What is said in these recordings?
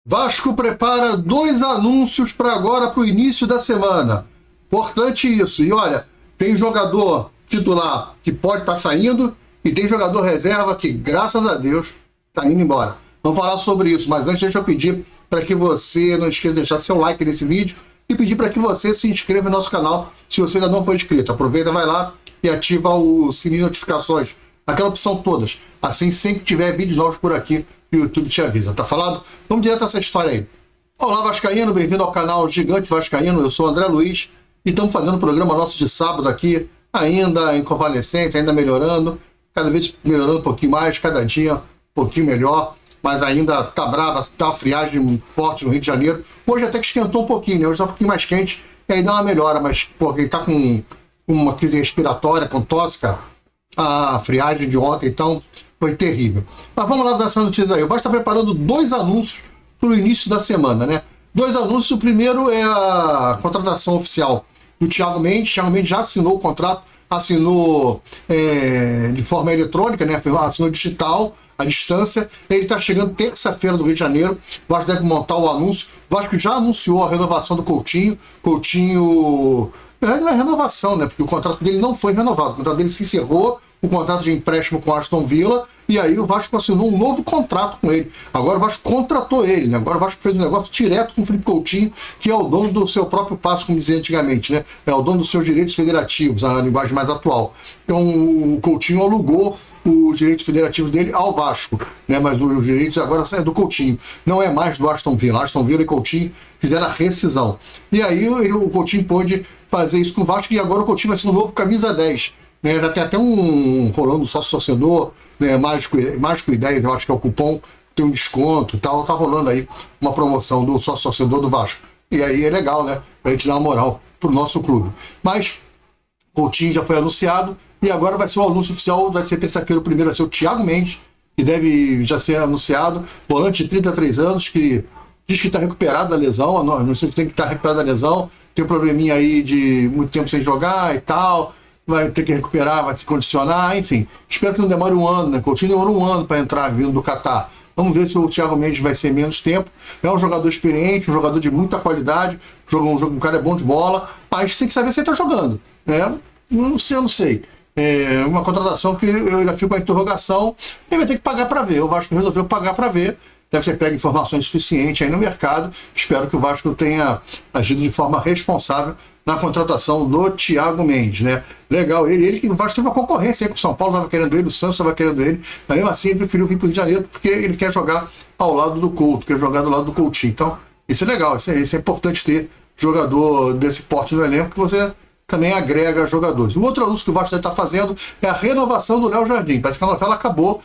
Vasco prepara 2 anúncios para agora, para o início da semana. Importante isso. E olha, tem jogador titular que pode estar saindo e tem jogador reserva que, graças a Deus, está indo embora. Vamos falar sobre isso, mas antes deixa eu pedir para que você não esqueça de deixar seu like nesse vídeo e pedir para que você se inscreva no nosso canal se você ainda não for inscrito. Aproveita, vai lá e ativa o sininho de notificações. Aquela opção todas. Assim, sempre que tiver vídeos novos por aqui, o YouTube te avisa. Tá falado? Vamos direto a essa história aí. Olá, Vascaíno. Bem-vindo ao canal Gigante Vascaíno. Eu sou o André Luiz e estamos fazendo o programa nosso de sábado aqui, ainda em convalescência, ainda melhorando. Cada vez melhorando um pouquinho mais, cada dia um pouquinho melhor. Mas ainda tá brava, tá uma friagem forte no Rio de Janeiro. Hoje até que esquentou um pouquinho, né? Hoje tá um pouquinho mais quente e aí dá uma melhora. Mas, pô, quem tá com uma crise respiratória, com tosse, cara, a friagem de ontem, então, foi terrível. Mas vamos lá dessa notícia aí. O Vasco está preparando 2 anúncios para o início da semana, né? 2 anúncios. O primeiro é a contratação oficial do Thiago Mendes. Thiago Mendes já assinou o contrato, assinou de forma eletrônica, né? Assinou digital, à distância. Ele está chegando terça-feira do Rio de Janeiro. O Vasco deve montar o anúncio. O Vasco já anunciou a renovação do Coutinho. Coutinho... não é renovação, né? Porque o contrato dele não foi renovado. O contrato dele se encerrou, o contrato de empréstimo com o Aston Villa, e aí o Vasco assinou um novo contrato com ele. Agora o Vasco contratou ele, né? Agora o Vasco fez um negócio direto com o Felipe Coutinho, que é o dono do seu próprio passe, como dizia antigamente, né? É o dono dos seus direitos federativos, a linguagem mais atual. Então o Coutinho alugou os direitos federativos dele ao Vasco, né? Mas os direitos agora são do Coutinho, não é mais do Aston Villa. Aston Villa e Coutinho fizeram a rescisão. E aí o Coutinho pôde fazer isso com o Vasco, e agora o Coutinho vai ser um novo camisa 10. Né? Já tem até rolando sócio-torcedor, né? Mágico Ideias, eu acho que é o cupom, tem um desconto e tal, tá rolando aí uma promoção do sócio-torcedor do Vasco. E aí é legal, né? Pra gente dar uma moral pro nosso clube. Mas Coutinho já foi anunciado e agora vai ser o anúncio oficial, vai ser terça-feira. O primeiro vai ser o Thiago Mendes, que deve já ser anunciado, volante de 33 anos, que diz que está recuperado da lesão, não sei se tem que estar recuperado da lesão, tem um probleminha aí de muito tempo sem jogar e tal, vai ter que recuperar, vai se condicionar, enfim. Espero que não demore um ano, né? Coutinho demorou um ano para entrar vindo do Catar. Vamos ver se o Thiago Mendes vai ser menos tempo. É um jogador experiente, um jogador de muita qualidade, um cara é bom de bola, mas tem que saber se ele está jogando, né? Não sei. É uma contratação que eu ainda fico com a interrogação. Ele vai ter que pagar para ver. O Vasco resolveu pagar para ver. Deve ter pego informações suficientes aí no mercado. Espero que o Vasco tenha agido de forma responsável na contratação do Thiago Mendes, né? Legal, ele que o Vasco teve uma concorrência aí com o São Paulo, estava querendo ele, o Santos estava querendo ele, mas mesmo assim ele preferiu vir para o Rio de Janeiro porque ele quer jogar ao lado do Couto, quer jogar do lado do Coutinho. Então, isso é legal, isso é importante ter jogador desse porte no elenco, que você também agrega jogadores. O outro anúncio que o Vasco deve estar fazendo é a renovação do Léo Jardim. Parece que a novela acabou.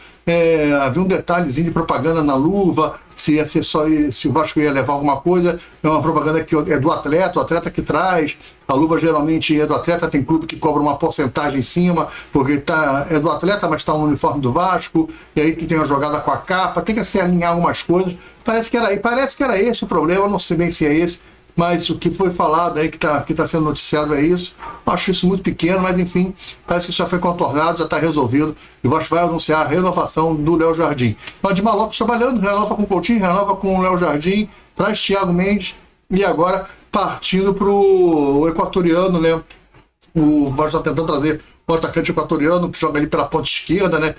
Havia um detalhezinho de propaganda na luva, se ia ser só, se o Vasco ia levar alguma coisa. É uma propaganda que é do atleta, o atleta que traz. A luva geralmente é do atleta, tem clube que cobra uma porcentagem em cima, porque é do atleta, mas está no uniforme do Vasco, e aí tu tem a jogada com a capa, tem que se alinhar algumas coisas. Parece que era esse o problema, não sei bem se é esse. Mas o que foi falado aí, que tá sendo noticiado é isso. Acho isso muito pequeno, mas enfim, parece que isso já foi contornado, já está resolvido. E o Vasco vai anunciar a renovação do Léo Jardim. Então, Edmar Lopes trabalhando, renova com o Coutinho, renova com o Léo Jardim, traz Thiago Mendes e agora partindo para o equatoriano, né? O Vasco está tentando trazer o atacante equatoriano que joga ali pela ponta esquerda, né?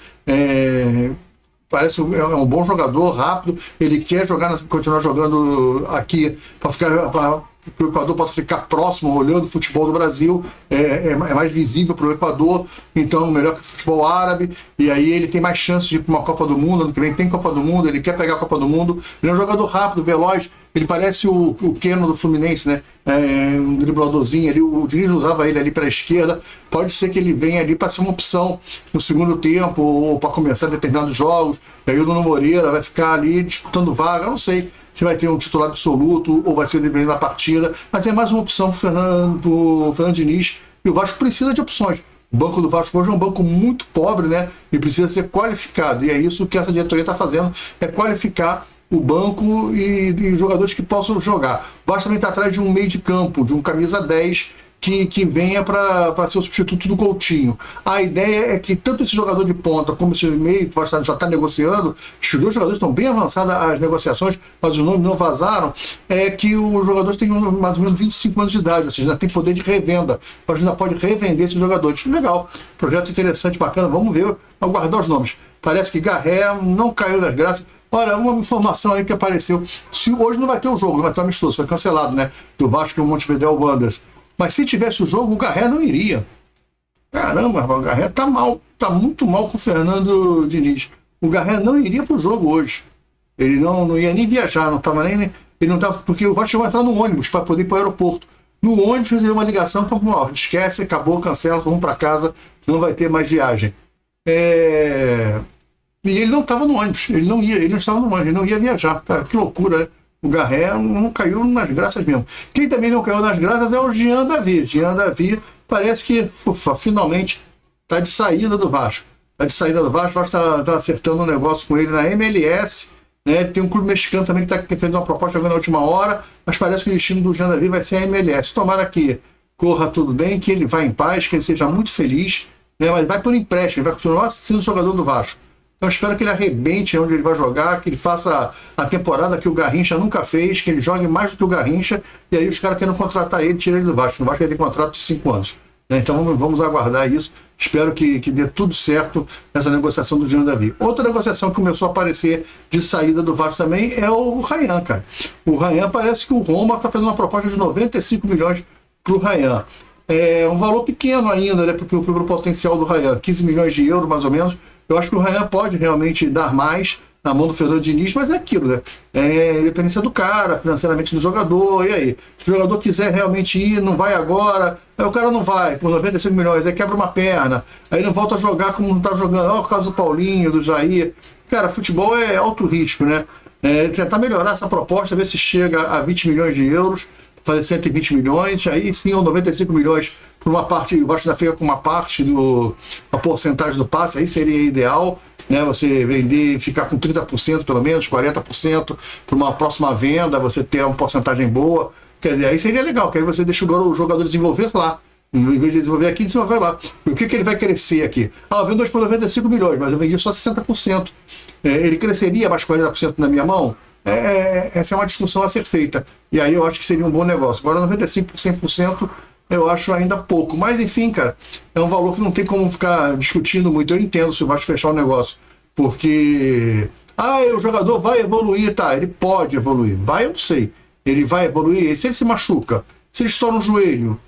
Parece um bom jogador, rápido. Ele quer continuar jogando aqui para que o Equador possa ficar próximo, olhando o futebol do Brasil. É mais visível para o Equador, então melhor que o futebol árabe. E aí ele tem mais chances de ir para uma Copa do Mundo. Ano que vem tem Copa do Mundo, ele quer pegar a Copa do Mundo. Ele é um jogador rápido, veloz. Ele parece o Keno do Fluminense, né? Um dribladorzinho ali. O Diniz usava ele ali para a esquerda. Pode ser que ele venha ali para ser uma opção no segundo tempo ou para começar determinados jogos. E aí o Nuno Moreira vai ficar ali disputando vaga. Eu não sei se vai ter um titular absoluto ou vai ser dependendo da partida, mas é mais uma opção para o Fernando Diniz. E o Vasco precisa de opções. O banco do Vasco hoje é um banco muito pobre, né? E precisa ser qualificado. E é isso que essa diretoria está fazendo, é qualificar o banco e jogadores que possam jogar. O Vasco também está atrás de um meio de campo, de um camisa 10, que venha para ser o substituto do Coutinho. A ideia é que tanto esse jogador de ponta como esse meio que já está negociando, os dois jogadores estão bem avançadas as negociações, mas os nomes não vazaram, é que os jogadores têm mais ou menos 25 anos de idade, ou seja, ainda tem poder de revenda, a gente ainda pode revender esses jogadores. Legal, projeto interessante, bacana, vamos ver, aguardar os nomes. Parece que Garré não caiu nas graças. Olha, uma informação aí que apareceu. Se hoje não vai ter o jogo, não vai ter o amistoso, foi cancelado, né? Do Vasco e o Montevideo Wanderers. Mas se tivesse o jogo, o Garré não iria. Caramba, o Garré tá mal, tá muito mal com o Fernando Diniz. O Garré não iria pro jogo hoje. Ele não ia nem viajar, não tava nem. Ele não tava, porque o Vasco vai entrar no ônibus para poder ir para o aeroporto. No ônibus recebeu uma ligação, falou, ó, esquece, acabou, cancela, vamos para casa, não vai ter mais viagem. E ele não estava no ônibus, ele não estava no ônibus, ele não ia viajar. Cara, que loucura, né? O Garré não caiu nas graças mesmo. Quem também não caiu nas graças é o Jean Davi. Jean Davi parece que finalmente está de saída do Vasco. Está de saída do Vasco, o Vasco está acertando um negócio com ele na MLS. Né? Tem um clube mexicano também que fez uma proposta jogando na última hora, mas parece que o destino do Jean Davi vai ser a MLS. Tomara que corra tudo bem, que ele vá em paz, que ele seja muito feliz, né? Mas vai por empréstimo, ele vai continuar sendo jogador do Vasco. Então eu espero que ele arrebente onde ele vai jogar, que ele faça a temporada que o Garrincha nunca fez, que ele jogue mais do que o Garrincha, e aí os caras querem contratar ele, tirar ele do Vasco. O Vasco vai ter contrato de 5 anos. Né? Então vamos aguardar isso. Espero que dê tudo certo nessa negociação do Jean Davi. Outra negociação que começou a aparecer de saída do Vasco também é o Ryan, cara. O Ryan, parece que o Roma está fazendo uma proposta de 95 milhões para o Ryan. É um valor pequeno ainda, né? Porque o potencial do Ryan, 15 milhões de euros mais ou menos. Eu acho que o Ryan pode realmente dar mais na mão do Fernando Diniz, mas é aquilo, né? É independência do cara, financeiramente do jogador, e aí? Se o jogador quiser realmente ir, não vai agora, aí o cara não vai, por 95 milhões, aí quebra uma perna, aí não volta a jogar como não está jogando, por causa do Paulinho, do Jair. Cara, futebol é alto risco, né? Tentar melhorar essa proposta, ver se chega a 20 milhões de euros, fazer 120 milhões, aí sim, ou 95 milhões por uma parte, o Vasco ainda fica com uma parte a porcentagem do passe, aí seria ideal, né? Você vender e ficar com 30% pelo menos, 40% para uma próxima venda, você ter uma porcentagem boa, quer dizer, aí seria legal, que aí você deixa o jogador desenvolver lá, em vez de desenvolver aqui, desenvolver lá. E o que ele vai crescer aqui? Eu vendo hoje por 95 milhões, mas eu vendi só 60%. Ele cresceria mais 40% na minha mão? Essa é uma discussão a ser feita. E aí eu acho que seria um bom negócio. Agora 95%, 100%, eu acho ainda pouco. Mas enfim, cara, é um valor que não tem como ficar discutindo muito. Eu entendo se o Vasco fechar o negócio. Porque o jogador vai evoluir, tá? Ele pode evoluir. Vai, eu sei. Ele vai evoluir. E se ele se machuca? Se ele estoura um joelho?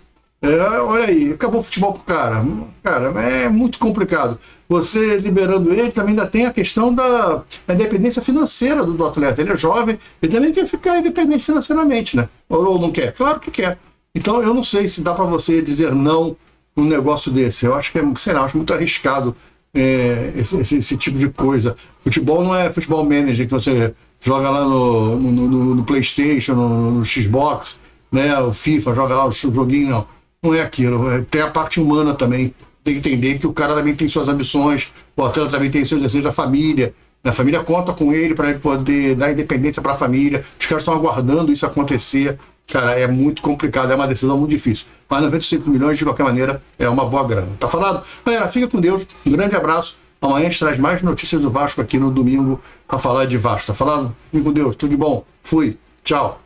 Olha aí, acabou o futebol pro cara. Cara, é muito complicado. Você liberando ele, também ainda tem a questão da independência financeira do atleta. Ele é jovem, ele também quer ficar independente financeiramente, né? Ou não quer? Claro que quer. Então eu não sei se dá para você dizer não num negócio desse. Eu acho que sei lá, acho muito arriscado esse tipo de coisa. Futebol não é futebol manager que você joga lá no PlayStation, no Xbox, né? O FIFA, joga lá o joguinho, não. Não é aquilo. Tem a parte humana também. Tem que entender que o cara também tem suas ambições, o atleta também tem seus desejos da família. A família conta com ele para ele poder dar independência para a família. Os caras estão aguardando isso acontecer. Cara, é muito complicado, é uma decisão muito difícil. Mas 95 milhões, de qualquer maneira, é uma boa grana. Tá falado? Galera, fica com Deus. Um grande abraço. Amanhã a gente traz mais notícias do Vasco aqui no domingo para falar de Vasco. Tá falado? Fica com Deus. Tudo de bom. Fui. Tchau.